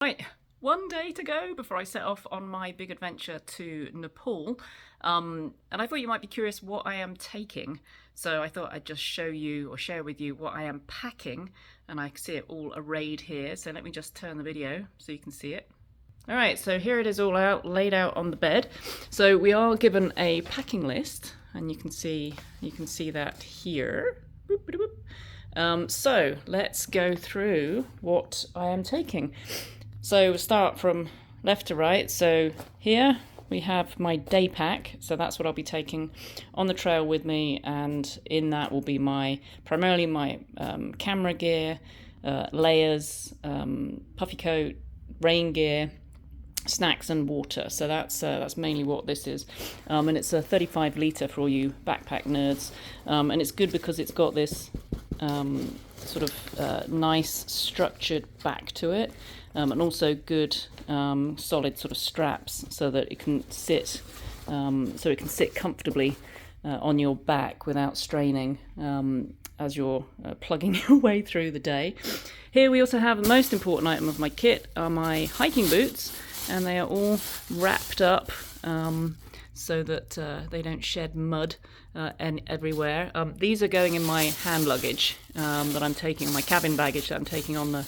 Right, one day to go before I set off on my big adventure to Nepal. And I thought you might be curious what I am taking. So I thought I'd just show you or share with you what I am packing. And I can see it all arrayed here. So let me just turn the video so you can see it. All right, so here it is all out, laid out on the bed. So we are given a packing list, and you can see that here. Boop, boop, boop. So let's go through what I am taking. So we'll start from left to right. So here we have my day pack. So that's what I'll be taking on the trail with me, and in that will be primarily my camera gear, layers, puffy coat, rain gear, snacks and water. So that's mainly what this is, and it's a 35 litre for all you backpack nerds, and it's good because it's got this sort of nice structured back to it, and also good solid sort of straps so that it can sit comfortably on your back without straining as you're plugging your way through the day. Here we also have the most important item of my kit are my hiking boots, and they are all wrapped up so that they don't shed mud everywhere. These are going in my hand luggage that I'm taking, my cabin baggage that I'm taking on the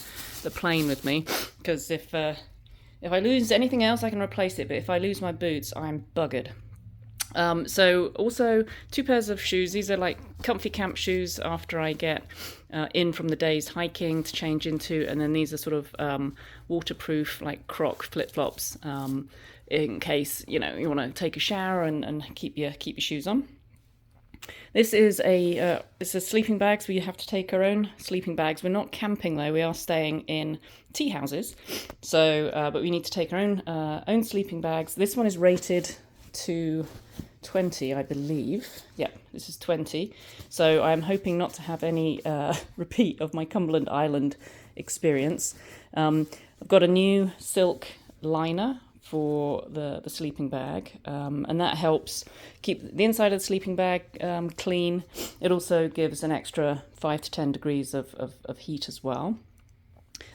plane with me, because if I lose anything else I can replace it, but if I lose my boots I'm buggered. So also 2 pairs of shoes. These are like comfy camp shoes after I get in from the day's hiking to change into, and then these are sort of waterproof like Croc flip-flops in case you want to take a shower and keep your shoes on. This is a sleeping bags. We have to take our own sleeping bags. We're not camping though. We are staying in tea houses. So, but we need to take our own sleeping bags. This one is rated to 20, I believe. Yeah, this is 20. So I'm hoping not to have any repeat of my Cumberland Island experience. I've got a new silk liner for the sleeping bag, and that helps keep the inside of the sleeping bag clean. It also gives an extra 5 to 10 degrees of heat as well.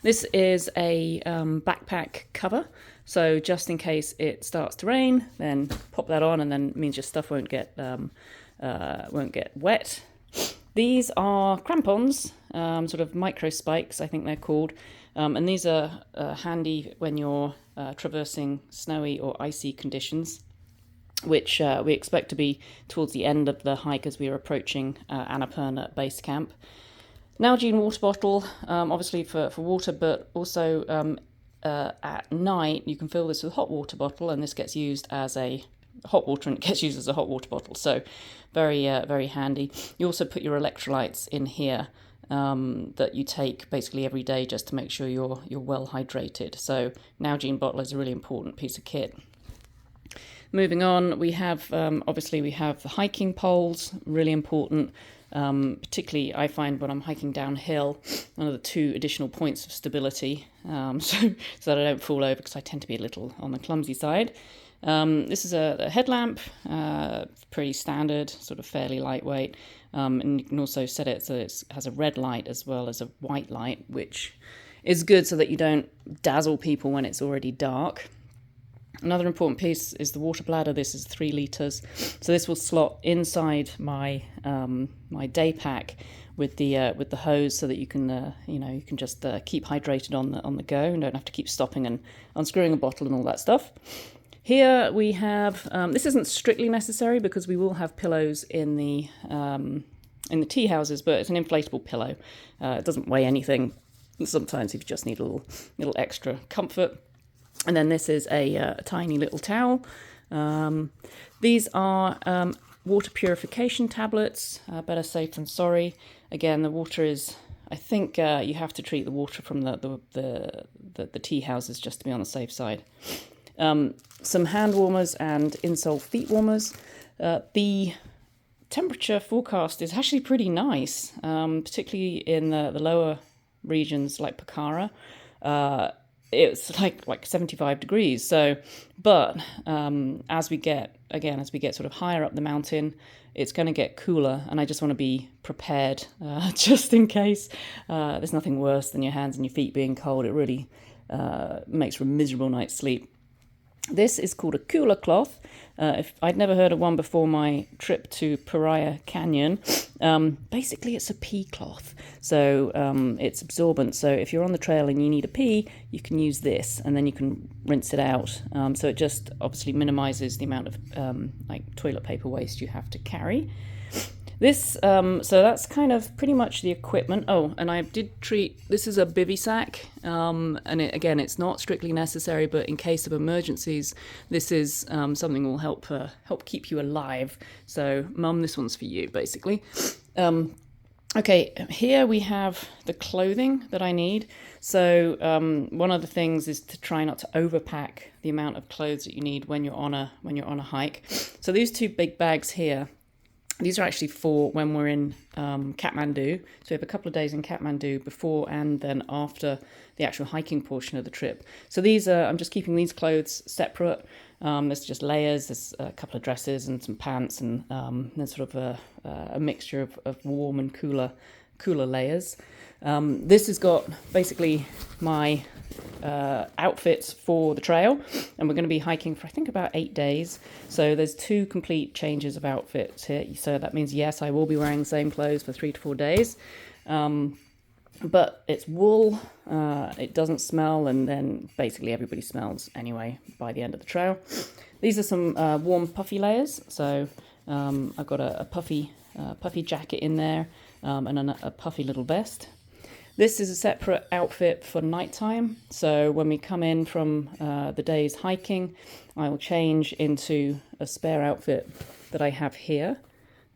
This is a backpack cover, so just in case it starts to rain, then pop that on, and then it means your stuff won't get wet. These are crampons, sort of micro spikes, I think they're called, and these are handy when you're traversing snowy or icy conditions, which we expect to be towards the end of the hike as we are approaching Annapurna Base Camp. Nalgene water bottle, obviously for water, but also at night you can fill this with hot water bottle, and this gets used as a hot water, and it gets used as a hot water bottle. So very handy. You also put your electrolytes in here that you take basically every day just to make sure you're well hydrated. So Nalgene bottle is a really important piece of kit. Moving on, we have obviously we have the hiking poles, really important. Particularly I find when I'm hiking downhill, one of the 2 additional points of stability, so that I don't fall over, because I tend to be a little on the clumsy side. This is a headlamp, pretty standard, sort of fairly lightweight, and you can also set it so it has a red light as well as a white light, which is good so that you don't dazzle people when it's already dark. Another important piece is the water bladder. This is 3 litres, so this will slot inside my my day pack with the hose, so that you can you can just keep hydrated on the go and don't have to keep stopping and unscrewing a bottle and all that stuff. Here we have this isn't strictly necessary because we will have pillows in the tea houses, but it's an inflatable pillow. It doesn't weigh anything. Sometimes if you just need a little extra comfort. And then this is a tiny little towel. These are water purification tablets. Better safe than sorry. Again, the water is, I think you have to treat the water from the tea houses just to be on the safe side. Some hand warmers and insole feet warmers. The temperature forecast is actually pretty nice, particularly in the lower regions like Pokhara. It's like 75 degrees. So, but as we get sort of higher up the mountain, it's going to get cooler, and I just want to be prepared just in case. There's nothing worse than your hands and your feet being cold. It really makes for a miserable night's sleep. This is called a cooler cloth. If I'd never heard of one before my trip to Pariah Canyon. Basically, it's a pee cloth, so it's absorbent. So if you're on the trail and you need a pee, you can use this, and then you can rinse it out. So it just obviously minimises the amount of like toilet paper waste you have to carry. This, so that's kind of pretty much the equipment. Oh, and I did treat, this is a bivy sack, and again, it's not strictly necessary, but in case of emergencies, this is something that will help keep you alive. So, Mum, this one's for you, basically. Okay, here we have the clothing that I need. So one of the things is to try not to overpack the amount of clothes that you need when you're on a hike. So these two big bags here, these are actually for when we're in Kathmandu. So we have a couple of days in Kathmandu before and then after the actual hiking portion of the trip. So these are, I'm just keeping these clothes separate. There's just layers, there's a couple of dresses and some pants, and there's sort of a mixture of warm and cooler layers. This has got basically my outfits for the trail, and we're going to be hiking for I think about 8 days. So there's 2 complete changes of outfits here. So that means yes, I will be wearing the same clothes for 3 to 4 days. But it's wool, it doesn't smell, and then basically everybody smells anyway by the end of the trail. These are some warm puffy layers. So I've got a puffy jacket in there, and a puffy little vest. This is a separate outfit for nighttime. So when we come in from the day's hiking, I will change into a spare outfit that I have here.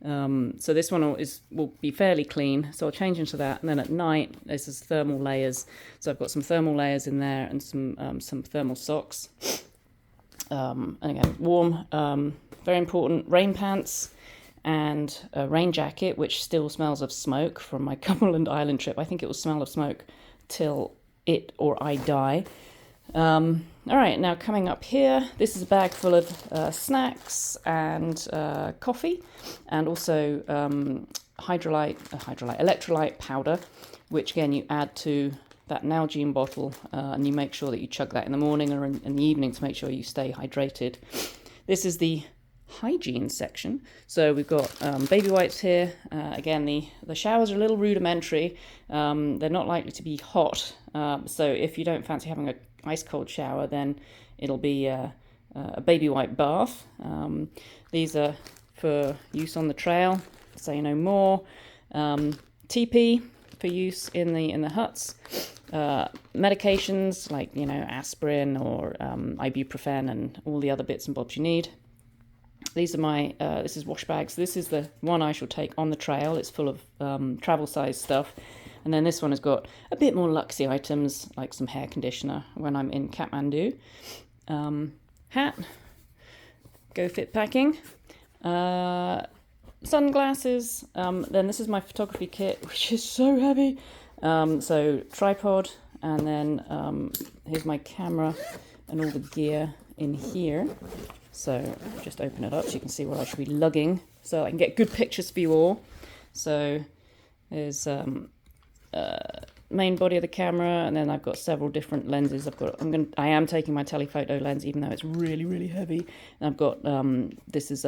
So this one will be fairly clean. So I'll change into that. And then at night, this is thermal layers. So I've got some thermal layers in there and some thermal socks. And again, warm, very important, rain pants, and a rain jacket, which still smells of smoke from my Cumberland Island trip. I think it will smell of smoke till it or I die. All right, now coming up here, this is a bag full of snacks and coffee, and also electrolyte powder, which again you add to that Nalgene bottle, and you make sure that you chug that in the morning or in the evening to make sure you stay hydrated. This is the hygiene section. So we've got baby wipes here. Again, the showers are a little rudimentary. They're not likely to be hot. So if you don't fancy having a ice cold shower, then it'll be a baby wipe bath. These are for use on the trail, say no more. TP for use in the huts. Medications like aspirin or ibuprofen and all the other bits and bobs you need. These are my, this is wash bags. This is the one I shall take on the trail. It's full of travel size stuff. And then this one has got a bit more luxury items, like some hair conditioner when I'm in Kathmandu. Hat, go fit packing. Sunglasses. Then this is my photography kit, which is so heavy. So tripod, and then here's my camera and all the gear in here. So just open it up so you can see what I should be lugging, so I can get good pictures for you all. So there's main body of the camera, and then I've got several different lenses. I am taking my telephoto lens, even though it's really, really heavy. And I've got this is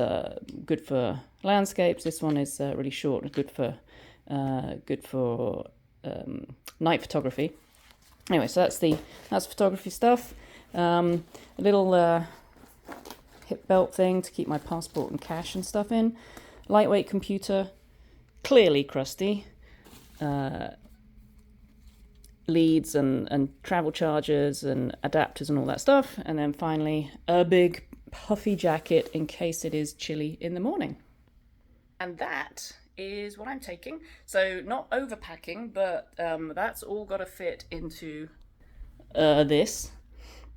good for landscapes. This one is really short and good for night photography. Anyway, so that's photography stuff. A little hip belt thing to keep my passport and cash and stuff in. Lightweight computer, clearly crusty. Leads and travel chargers and adapters and all that stuff. And then finally, a big puffy jacket in case it is chilly in the morning. And that is what I'm taking. So not overpacking, but that's all got to fit into this.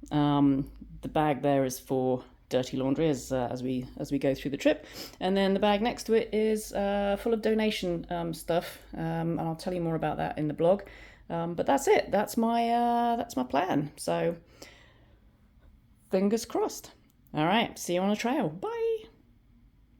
The bag there is for dirty laundry as we go through the trip, and then the bag next to it is full of donation stuff, and I'll tell you more about that in the blog. But that's it. That's my plan. So fingers crossed. All right, see you on the trail. Bye.